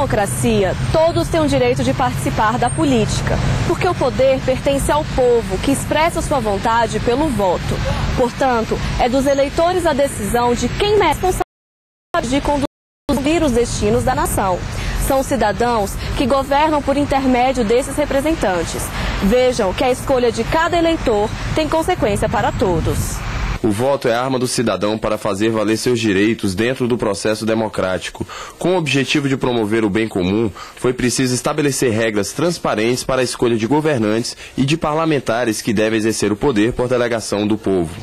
democracia, todos têm o direito de participar da política, porque o poder pertence ao povo, que expressa sua vontade pelo voto. Portanto, é dos eleitores a decisão de quem é responsável de conduzir os destinos da nação. São os cidadãos que governam por intermédio desses representantes. Vejam que a escolha de cada eleitor tem consequência para todos. O voto é a arma do cidadão para fazer valer seus direitos dentro do processo democrático. Com o objetivo de promover o bem comum, foi preciso estabelecer regras transparentes para a escolha de governantes e de parlamentares que devem exercer o poder por delegação do povo.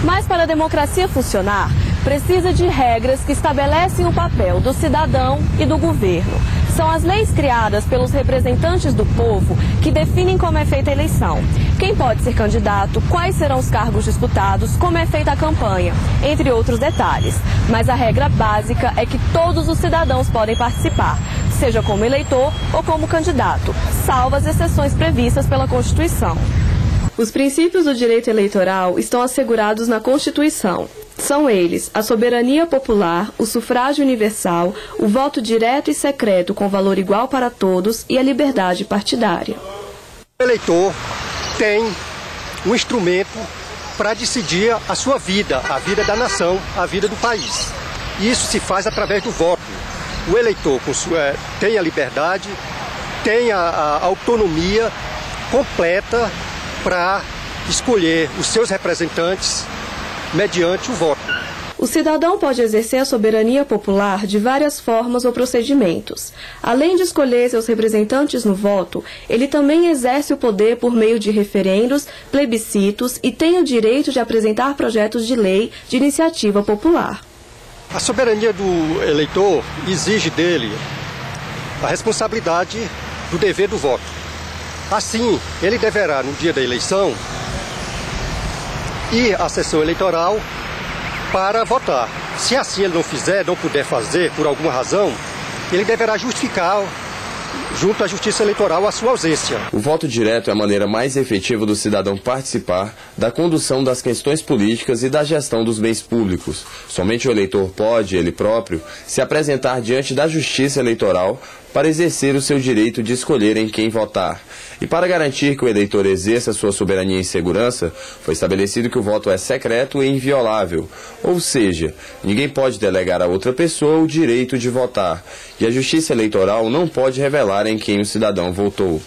Mas para a democracia funcionar, precisa de regras que estabelecem o papel do cidadão e do governo. São as leis criadas pelos representantes do povo que definem como é feita a eleição. Quem pode ser candidato, quais serão os cargos disputados, como é feita a campanha, entre outros detalhes. Mas a regra básica é que todos os cidadãos podem participar, seja como eleitor ou como candidato, salvo as exceções previstas pela Constituição. Os princípios do direito eleitoral estão assegurados na Constituição. São eles a soberania popular, o sufrágio universal, o voto direto e secreto com valor igual para todos e a liberdade partidária. O eleitor tem um instrumento para decidir a sua vida, a vida da nação, a vida do país. Isso se faz através do voto. O eleitor tem a liberdade, tem a autonomia completa para escolher os seus representantes mediante o voto. O cidadão pode exercer a soberania popular de várias formas ou procedimentos. Além de escolher seus representantes no voto, ele também exerce o poder por meio de referendos, plebiscitos e tem o direito de apresentar projetos de lei de iniciativa popular. A soberania do eleitor exige dele a responsabilidade do dever do voto. Assim, ele deverá, no dia da eleição, ir à sessão eleitoral para votar. Se assim ele não fizer, não puder fazer por alguma razão, ele deverá justificar junto à Justiça Eleitoral a sua ausência. O voto direto é a maneira mais efetiva do cidadão participar da condução das questões políticas e da gestão dos bens públicos. Somente o eleitor pode, ele próprio, se apresentar diante da Justiça Eleitoral para exercer o seu direito de escolher em quem votar. E para garantir que o eleitor exerça sua soberania em segurança, foi estabelecido que o voto é secreto e inviolável. Ou seja, ninguém pode delegar a outra pessoa o direito de votar. E a Justiça Eleitoral não pode revelar em quem o cidadão votou.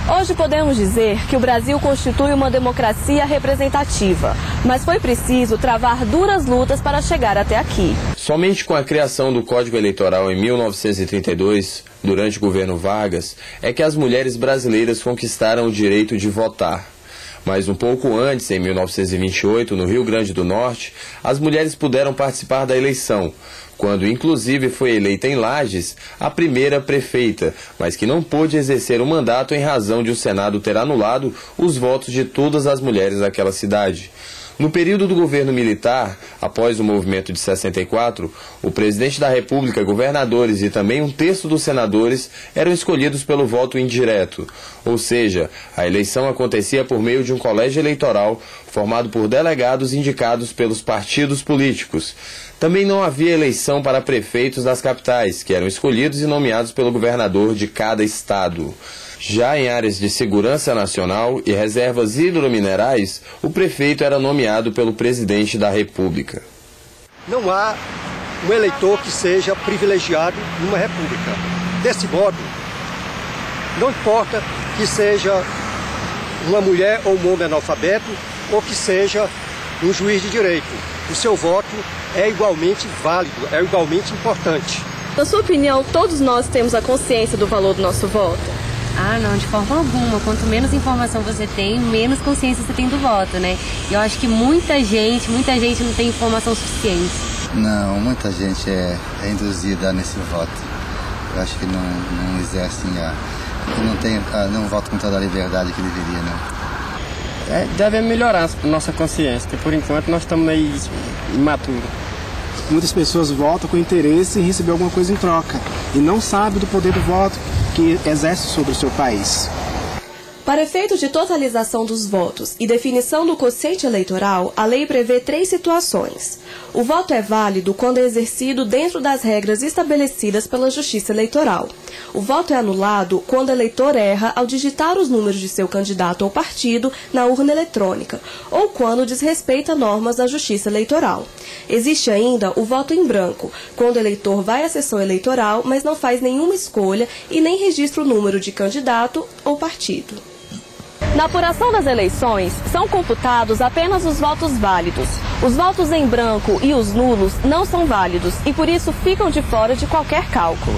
Hoje podemos dizer que o Brasil constitui uma democracia representativa, mas foi preciso travar duras lutas para chegar até aqui. Somente com a criação do Código Eleitoral em 1932, durante o governo Vargas, é que as mulheres brasileiras conquistaram o direito de votar. Mas um pouco antes, em 1928, no Rio Grande do Norte, as mulheres puderam participar da eleição, quando inclusive foi eleita em Lages a primeira prefeita, mas que não pôde exercer o mandato em razão de o Senado ter anulado os votos de todas as mulheres daquela cidade. No período do governo militar, após o movimento de 64, o presidente da República, governadores e também um terço dos senadores eram escolhidos pelo voto indireto. Ou seja, a eleição acontecia por meio de um colégio eleitoral formado por delegados indicados pelos partidos políticos. Também não havia eleição para prefeitos das capitais, que eram escolhidos e nomeados pelo governador de cada estado. Já em áreas de segurança nacional e reservas hidrominerais, o prefeito era nomeado pelo presidente da República. Não há um eleitor que seja privilegiado numa república. Desse modo, não importa que seja uma mulher ou um homem analfabeto, ou que seja um juiz de direito. O seu voto é igualmente válido, é igualmente importante. Na sua opinião, todos nós temos a consciência do valor do nosso voto? Ah, não, de forma alguma. Quanto menos informação você tem, menos consciência você tem do voto, né? E eu acho que muita gente não tem informação suficiente. Não, muita gente é induzida nesse voto. Eu acho que não exercem não votam com toda a liberdade que deveria, não. Deve melhorar a nossa consciência, porque por enquanto nós estamos meio imaturos. Muitas pessoas votam com interesse em receber alguma coisa em troca e não sabem do poder do voto que exerce sobre o seu país. Para efeito de totalização dos votos e definição do quociente eleitoral, a lei prevê 3 situações. O voto é válido quando é exercido dentro das regras estabelecidas pela Justiça Eleitoral. O voto é anulado quando o eleitor erra ao digitar os números de seu candidato ou partido na urna eletrônica, ou quando desrespeita normas da Justiça Eleitoral. Existe ainda o voto em branco, quando o eleitor vai à sessão eleitoral, mas não faz nenhuma escolha e nem registra o número de candidato ou partido. Na apuração das eleições, são computados apenas os votos válidos. Os votos em branco e os nulos não são válidos e, por isso, ficam de fora de qualquer cálculo.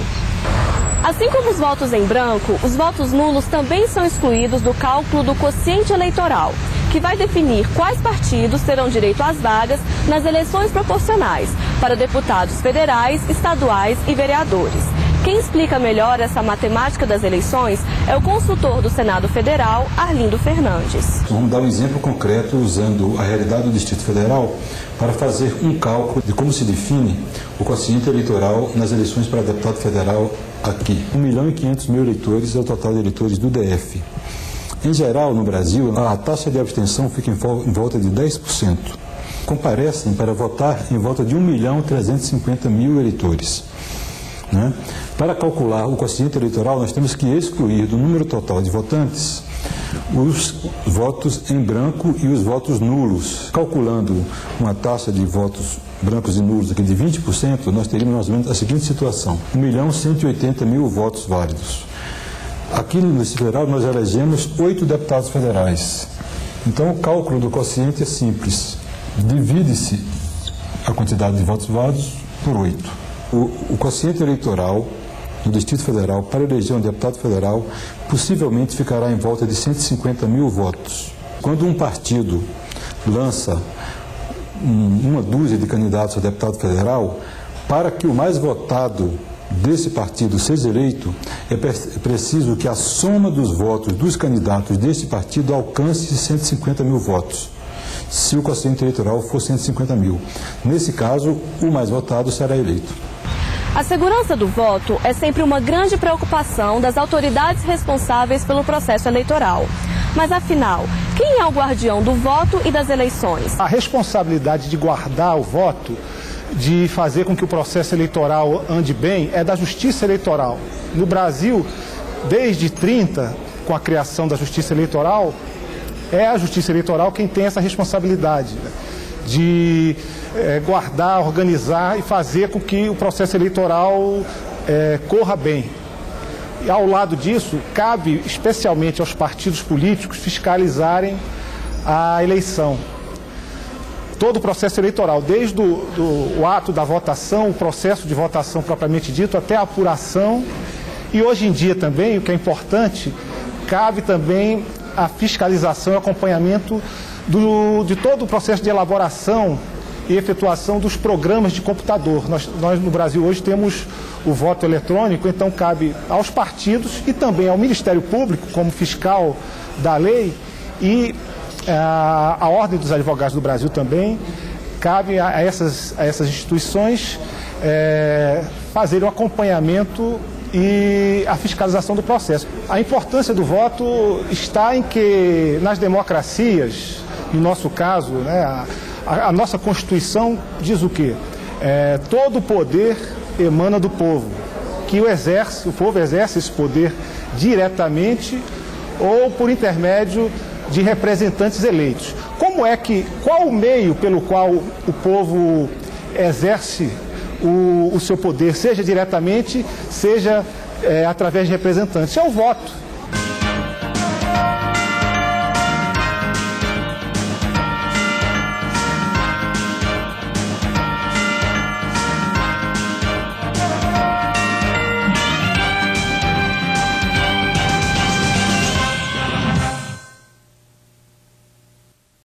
Assim como os votos em branco, os votos nulos também são excluídos do cálculo do quociente eleitoral, que vai definir quais partidos terão direito às vagas nas eleições proporcionais para deputados federais, estaduais e vereadores. Quem explica melhor essa matemática das eleições é o consultor do Senado Federal, Arlindo Fernandes. Vamos dar um exemplo concreto usando a realidade do Distrito Federal para fazer um cálculo de como se define o quociente eleitoral nas eleições para deputado federal aqui. 1.500.000 eleitores é o total de eleitores do DF. Em geral, no Brasil, a taxa de abstenção fica em volta de 10%. Comparecem para votar em volta de 1.350.000 eleitores. Né? Para calcular o quociente eleitoral, nós temos que excluir do número total de votantes os votos em branco e os votos nulos. Calculando uma taxa de votos brancos e nulos aqui de 20%, nós teríamos mais ou menos a seguinte situação: 1.180.000 votos válidos. Aqui no Distrito Federal nós elegemos 8 deputados federais. Então o cálculo do quociente é simples. Divide-se a quantidade de votos válidos por 8. O quociente eleitoral no Distrito Federal para eleger um deputado federal possivelmente ficará em volta de 150.000 votos. Quando um partido lança uma dúzia de candidatos a deputado federal, para que o mais votado desse partido seja eleito, é preciso que a soma dos votos dos candidatos desse partido alcance 150.000 votos. Se o quociente eleitoral for 150.000. Nesse caso, o mais votado será eleito. A segurança do voto é sempre uma grande preocupação das autoridades responsáveis pelo processo eleitoral. Mas, afinal, quem é o guardião do voto e das eleições? A responsabilidade de guardar o voto, de fazer com que o processo eleitoral ande bem, é da Justiça Eleitoral. No Brasil, desde 30, com a criação da Justiça Eleitoral, é a Justiça Eleitoral quem tem essa responsabilidade de guardar, organizar e fazer com que o processo eleitoral corra bem. E, ao lado disso, cabe especialmente aos partidos políticos fiscalizarem a eleição. Todo o processo eleitoral, desde o ato da votação, o processo de votação propriamente dito, até a apuração. E hoje em dia também, o que é importante, cabe também a fiscalização e acompanhamento de todo o processo de elaboração e efetuação dos programas de computador. Nós no Brasil hoje temos o voto eletrônico, então cabe aos partidos e também ao Ministério Público, como fiscal da lei, e a Ordem dos Advogados do Brasil também, cabe a essas instituições fazerem o acompanhamento e a fiscalização do processo. A importância do voto está em que, nas democracias, no nosso caso, né, a nossa Constituição diz o quê? Todo o poder emana do povo, que o povo exerce esse poder diretamente ou por intermédio de representantes eleitos. Qual o meio pelo qual o povo exerce o seu poder, seja diretamente, seja através de representantes? É o voto.